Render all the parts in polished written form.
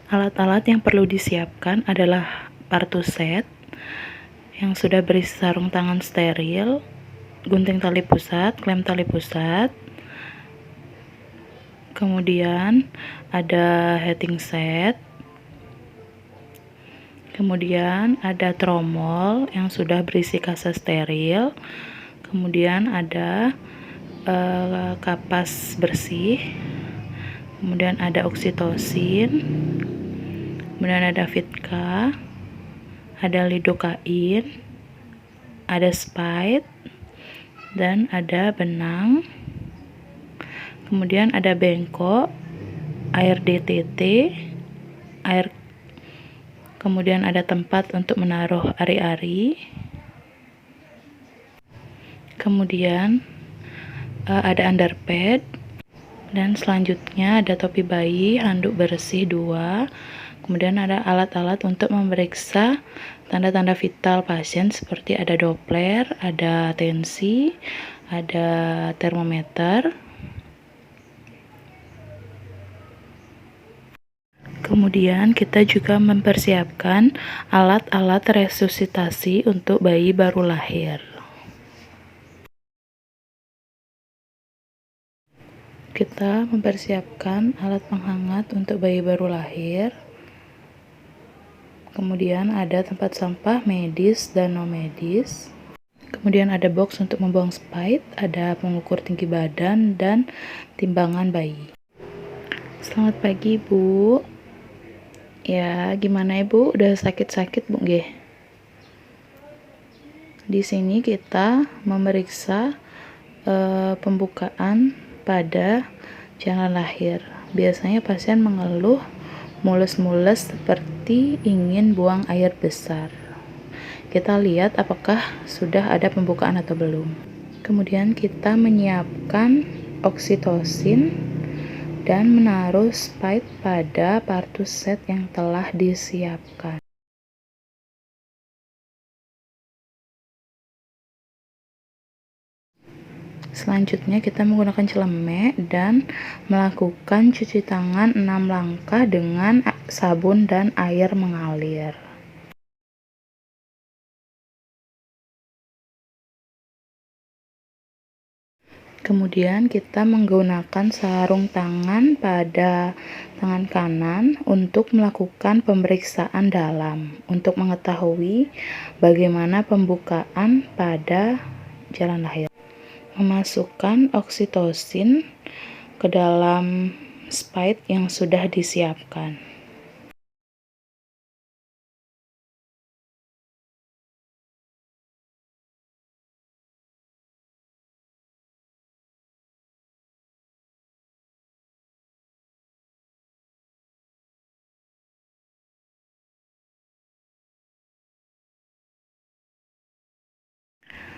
Alat-alat yang perlu disiapkan adalah partus set yang sudah berisi sarung tangan steril, gunting tali pusat, klem tali pusat, kemudian ada heating set, kemudian ada tromol yang sudah berisi kasa steril, kemudian ada kapas bersih, kemudian ada oksitosin, kemudian ada Vitka, ada lidokain, ada spide, dan ada benang, kemudian ada bengkok, air DTT, kemudian ada tempat untuk menaruh ari-ari, kemudian ada underpad, dan selanjutnya ada topi bayi, handuk bersih 2, kemudian ada alat-alat untuk memeriksa tanda-tanda vital pasien seperti ada Doppler, ada tensi, ada termometer. Kemudian kita juga mempersiapkan alat-alat resusitasi untuk bayi baru lahir. Kita mempersiapkan alat penghangat untuk bayi baru lahir. Kemudian ada tempat sampah medis dan non medis. Kemudian ada box untuk membuang spide, ada pengukur tinggi badan dan timbangan bayi. Selamat pagi, Bu. Ya, gimana Ibu? Udah sakit-sakit, Bu, nggih? Di sini kita memeriksa pembukaan pada jalan lahir. Biasanya pasien mengeluh mules-mules seperti ingin buang air besar. Kita lihat apakah sudah ada pembukaan atau belum. Kemudian kita menyiapkan oksitosin dan menaruh spide pada partus set yang telah disiapkan. Selanjutnya kita menggunakan celemek dan melakukan cuci tangan 6 langkah dengan sabun dan air mengalir. Kemudian kita menggunakan sarung tangan pada tangan kanan untuk melakukan pemeriksaan dalam untuk mengetahui bagaimana pembukaan pada jalan lahir. Memasukkan oksitosin ke dalam spide yang sudah disiapkan.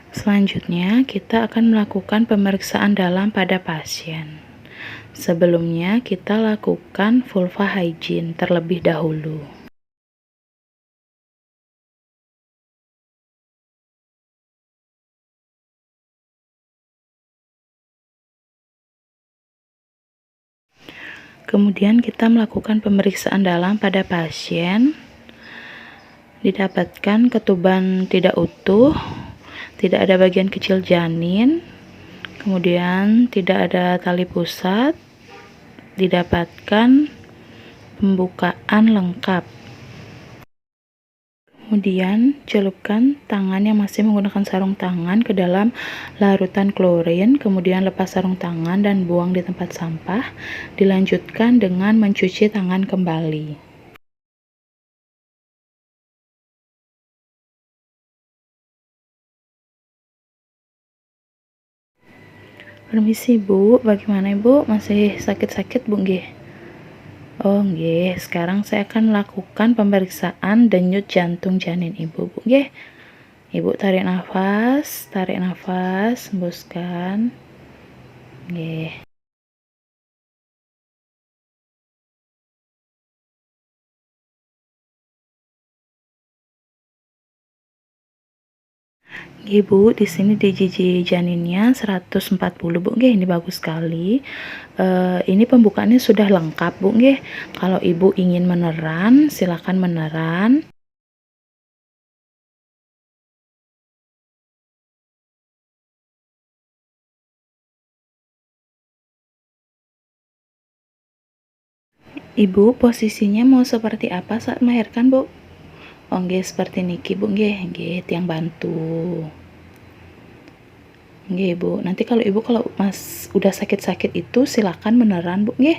Selanjutnya, kita akan melakukan pemeriksaan dalam pada pasien. Sebelumnya, kita lakukan vulva hygiene terlebih dahulu. Kemudian kita melakukan pemeriksaan dalam pada pasien. Didapatkan ketuban tidak utuh, tidak ada bagian kecil janin, kemudian tidak ada tali pusat, didapatkan pembukaan lengkap. Kemudian celupkan tangan yang masih menggunakan sarung tangan ke dalam larutan klorin, kemudian lepas sarung tangan dan buang di tempat sampah. Dilanjutkan dengan mencuci tangan kembali. Permisi Bu, bagaimana Ibu? Masih sakit-sakit Bu nggih? Oh nggih, sekarang saya akan melakukan pemeriksaan denyut jantung janin Ibu Bu nggih. Ibu tarik nafas, hembuskan. Nggih. Ibu, di sini DJJ janinnya 140, Bu, nggih. Ini bagus sekali. Ini pembukaannya sudah lengkap, Bu, nggih. Kalau Ibu ingin meneran, silakan meneran. Ibu, posisinya mau seperti apa saat melahirkan, Bu? Oh, nggih, seperti niki, Bu, nggih. Nggih, tiang bantu. Nggih, Bu. Nanti kalau Ibu Mas udah sakit-sakit itu silakan meneran, Bu, nggih.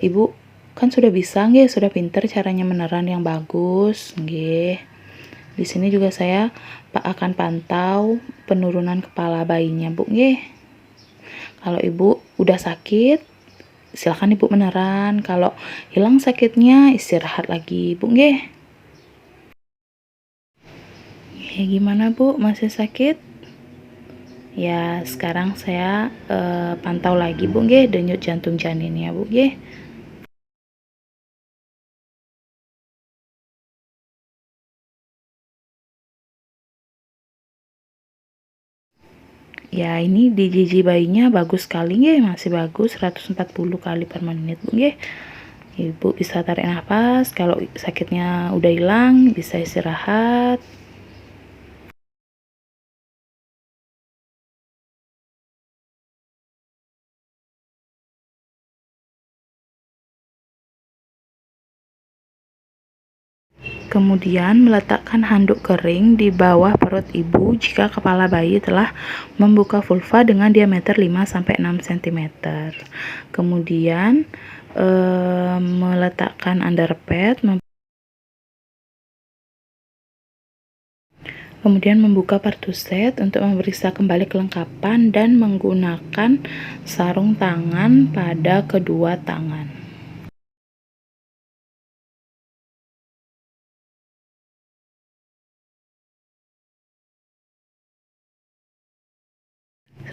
Ibu kan sudah bisa nggih, sudah pinter caranya meneran yang bagus, nggih. Di sini juga saya akan pantau penurunan kepala bayinya, Bu, nggih. Kalau Ibu udah sakit, silakan Ibu meneran. Kalau hilang sakitnya, istirahat lagi, Bu, nggih. Gimana, Bu? Masih sakit? Ya, sekarang saya pantau lagi, Bu, nggih, denyut jantung janinnya, Bu, nggih. Ya, ini DJJ bayinya bagus sekali nggih, masih bagus 140 kali per menit, Bu, nggih. Ibu bisa tarik nafas, kalau sakitnya udah hilang bisa istirahat. Kemudian meletakkan handuk kering di bawah perut ibu jika kepala bayi telah membuka vulva dengan diameter 5-6 cm. Kemudian meletakkan underpad, kemudian membuka partuset untuk memeriksa kembali kelengkapan dan menggunakan sarung tangan pada kedua tangan.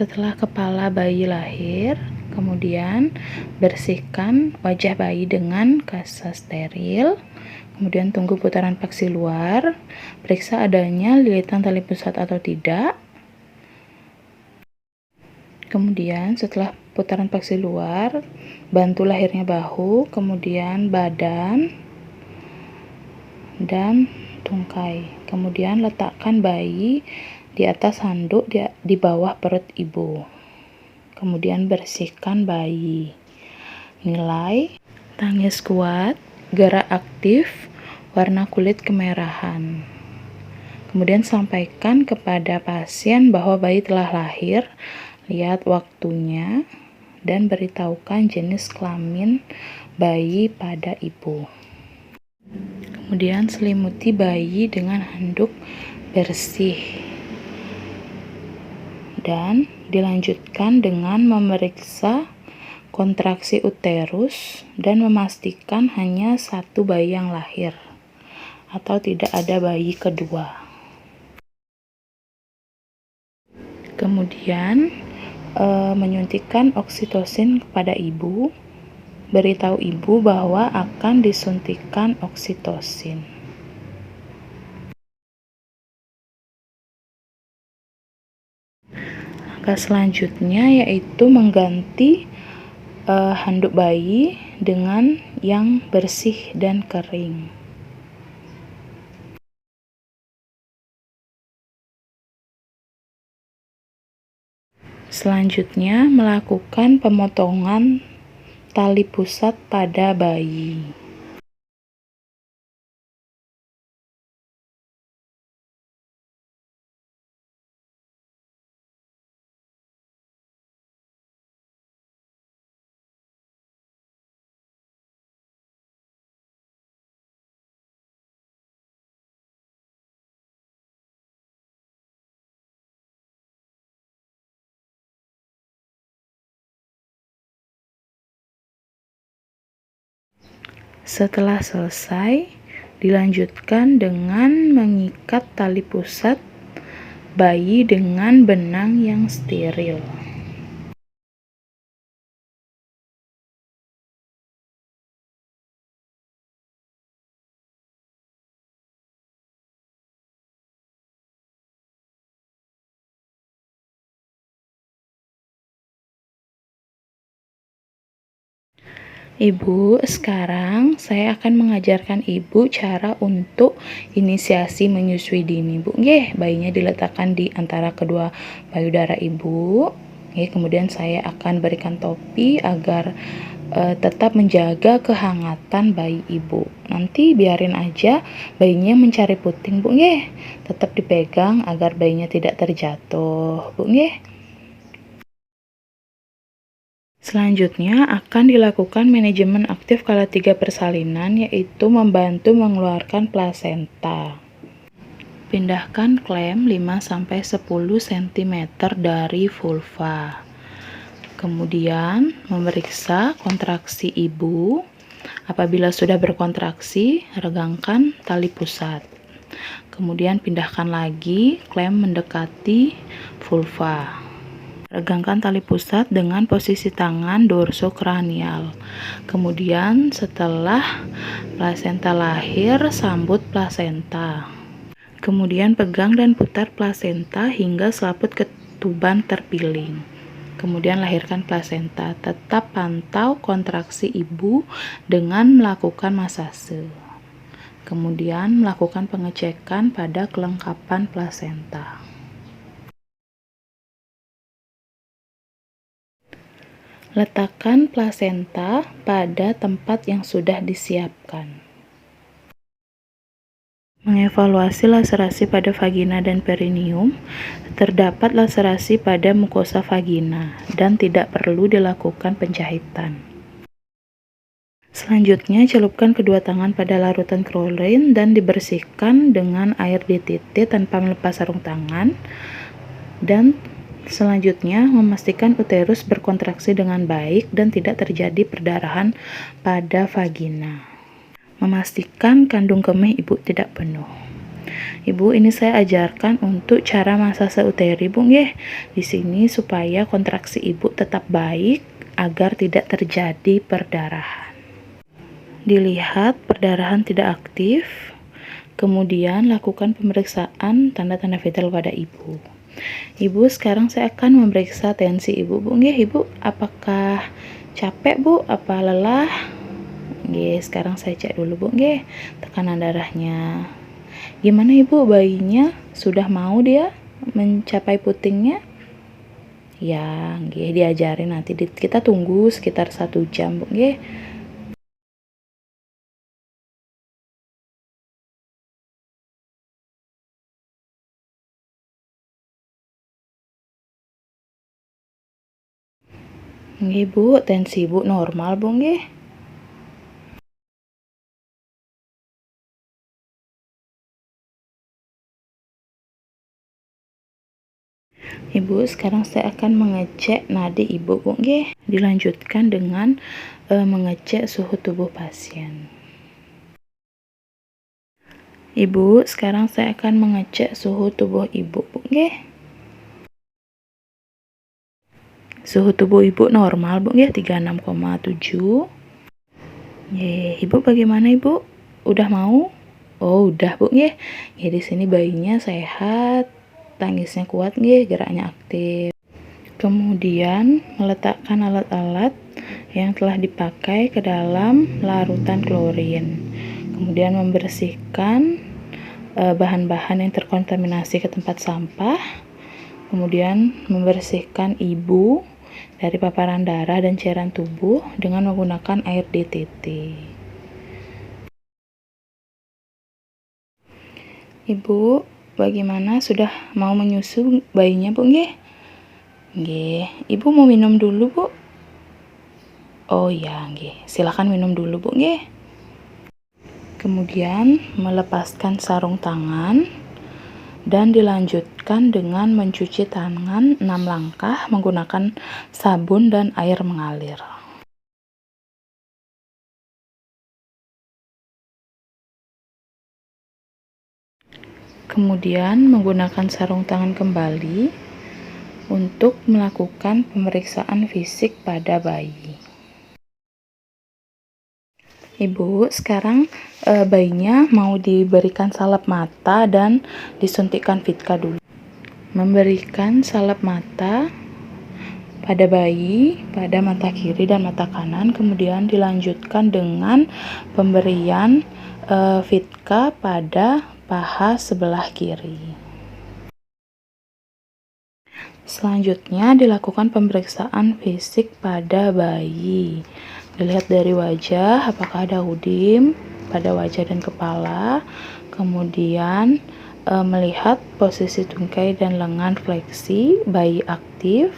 Setelah kepala bayi lahir, kemudian bersihkan wajah bayi dengan kasa steril. Kemudian tunggu putaran paksi luar, periksa adanya lilitan tali pusat atau tidak. Kemudian setelah putaran paksi luar, bantu lahirnya bahu, kemudian badan, dan tungkai. Kemudian letakkan bayi di atas handuk di bawah perut ibu. Kemudian bersihkan bayi. Nilai tangis kuat, gerak aktif, warna kulit kemerahan. Kemudian sampaikan kepada pasien bahwa bayi telah lahir, lihat waktunya, dan beritahukan jenis kelamin bayi pada ibu. Kemudian selimuti bayi dengan handuk bersih. Dan dilanjutkan dengan memeriksa kontraksi uterus dan memastikan hanya satu bayi yang lahir atau tidak ada bayi kedua. Kemudian menyuntikkan oksitosin kepada ibu, beritahu ibu bahwa akan disuntikkan oksitosin. Langkah selanjutnya yaitu mengganti handuk bayi dengan yang bersih dan kering. Selanjutnya melakukan pemotongan tali pusat pada bayi. Setelah selesai, dilanjutkan dengan mengikat tali pusat bayi dengan benang yang steril. Ibu, sekarang saya akan mengajarkan Ibu cara untuk inisiasi menyusui dini, Bu. Nggih, bayinya diletakkan di antara kedua payudara Ibu. Nggih, kemudian saya akan berikan topi agar tetap menjaga kehangatan bayi Ibu. Nanti biarin aja bayinya mencari puting, Bu. Nggih. Tetap dipegang agar bayinya tidak terjatuh, Bu. Nggih. Selanjutnya akan dilakukan manajemen aktif kala 3 persalinan, yaitu membantu mengeluarkan plasenta. Pindahkan klem 5-10 cm dari vulva. Kemudian memeriksa kontraksi ibu. Apabila sudah berkontraksi, regangkan tali pusat. Kemudian pindahkan lagi klem mendekati vulva. Regangkan tali pusat dengan posisi tangan dorsokranial. Kemudian setelah plasenta lahir, sambut plasenta. Kemudian pegang dan putar plasenta hingga selaput ketuban terpiling. Kemudian lahirkan plasenta. Tetap pantau kontraksi ibu dengan melakukan masase. Kemudian melakukan pengecekan pada kelengkapan plasenta. Letakkan plasenta pada tempat yang sudah disiapkan. Mengevaluasi laserasi pada vagina dan perineum. Terdapat laserasi pada mukosa vagina dan tidak perlu dilakukan penjahitan. Selanjutnya, celupkan kedua tangan pada larutan klorin dan dibersihkan dengan air DTT tanpa melepas sarung tangan. Dan selanjutnya, memastikan uterus berkontraksi dengan baik dan tidak terjadi perdarahan pada vagina. Memastikan kandung kemih ibu tidak penuh. Ibu, ini saya ajarkan untuk cara masase uteri, Bu, nggih. Di sini supaya kontraksi ibu tetap baik agar tidak terjadi perdarahan. Dilihat perdarahan tidak aktif, kemudian lakukan pemeriksaan tanda-tanda vital pada ibu. Ibu, sekarang saya akan memeriksa tensi ibu, Bu. Nggih, ibu, apakah capek, Bu? Apa lelah? Nggih, sekarang saya cek dulu, Bu. Nggih, tekanan darahnya. Gimana ibu, bayinya sudah mau dia mencapai putingnya? Ya, nggih, diajarin nanti. Kita tunggu sekitar 1 jam, Bu. Nggih. Nggih, Bu, tensi ibu normal, Bu, nggih. Ibu, sekarang saya akan mengecek nadi ibu, Bu, nggih. Dilanjutkan dengan mengecek suhu tubuh pasien. Ibu, sekarang saya akan mengecek suhu tubuh ibu, Bu, nggih. Suhu tubuh ibu normal, Bu, nggih, 36,7. Ibu bagaimana, Ibu? Udah mau? Oh, udah, Bu, nggih. Di sini bayinya sehat, tangisnya kuat, nggih, geraknya aktif. Kemudian meletakkan alat-alat yang telah dipakai ke dalam larutan klorin. Kemudian membersihkan bahan-bahan yang terkontaminasi ke tempat sampah. Kemudian membersihkan ibu dari paparan darah dan cairan tubuh dengan menggunakan air DTT. Ibu, bagaimana, sudah mau menyusu bayinya, Bu, nggih? Nggih. Ibu mau minum dulu, Bu? Oh ya, nggih. Silakan minum dulu, Bu, nggih. Kemudian melepaskan sarung tangan dan dilanjutkan dengan mencuci tangan 6 langkah menggunakan sabun dan air mengalir. Kemudian menggunakan sarung tangan kembali untuk melakukan pemeriksaan fisik pada bayi. Ibu, sekarang bayinya mau diberikan salep mata dan disuntikkan Vitka dulu. Memberikan salep mata pada bayi, pada mata kiri dan mata kanan. Kemudian dilanjutkan dengan pemberian fitka pada paha sebelah kiri. Selanjutnya dilakukan pemeriksaan fisik pada bayi. Dilihat dari wajah, apakah ada udim pada wajah dan kepala. Kemudian melihat posisi tungkai dan lengan fleksi, bayi aktif.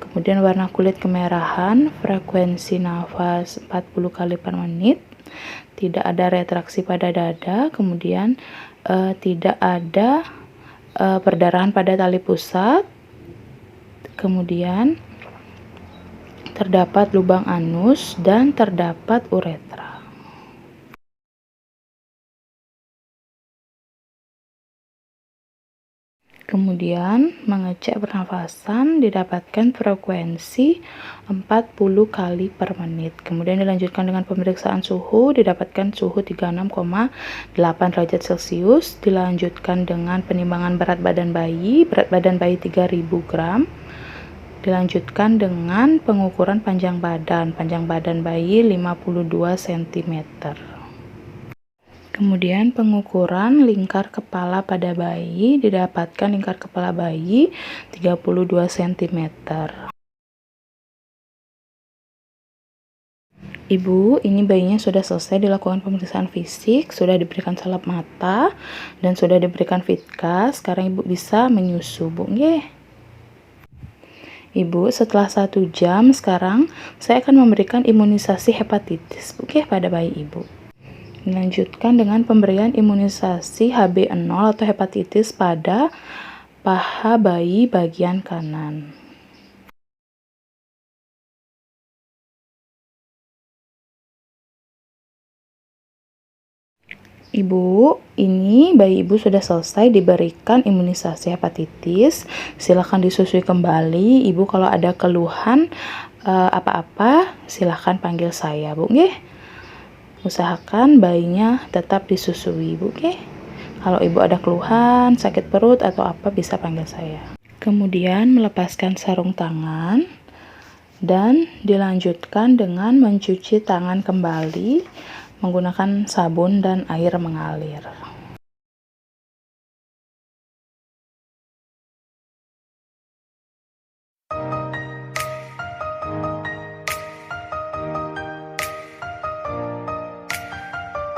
Kemudian warna kulit kemerahan, frekuensi nafas 40 kali per menit. Tidak ada retraksi pada dada, kemudian tidak ada perdarahan pada tali pusat. Kemudian terdapat lubang anus dan terdapat uretra. Kemudian mengecek pernafasan, didapatkan frekuensi 40 kali per menit. Kemudian dilanjutkan dengan pemeriksaan suhu, didapatkan suhu 36,8 derajat Celcius. Dilanjutkan dengan penimbangan berat badan bayi 3000 gram. Dilanjutkan dengan pengukuran panjang badan bayi 52 cm. Kemudian pengukuran lingkar kepala pada bayi, didapatkan lingkar kepala bayi 32 cm. Ibu, ini bayinya sudah selesai dilakukan pemeriksaan fisik, sudah diberikan salep mata, dan sudah diberikan fitka. Sekarang ibu bisa menyusu, Bu. Nggih. Ibu, setelah 1 jam sekarang saya akan memberikan imunisasi hepatitis pada bayi ibu. Dilanjutkan dengan pemberian imunisasi HB0 atau hepatitis pada paha bayi bagian kanan. Ibu, ini bayi ibu sudah selesai diberikan imunisasi hepatitis. Silakan disusui kembali. Ibu kalau ada keluhan apa-apa, silakan panggil saya, Bu. Nggih. Usahakan bayinya tetap disusui, Bu. Nggih. Kalau ibu ada keluhan, sakit perut atau apa, bisa panggil saya. Kemudian melepaskan sarung tangan dan dilanjutkan dengan mencuci tangan kembali menggunakan sabun dan air mengalir.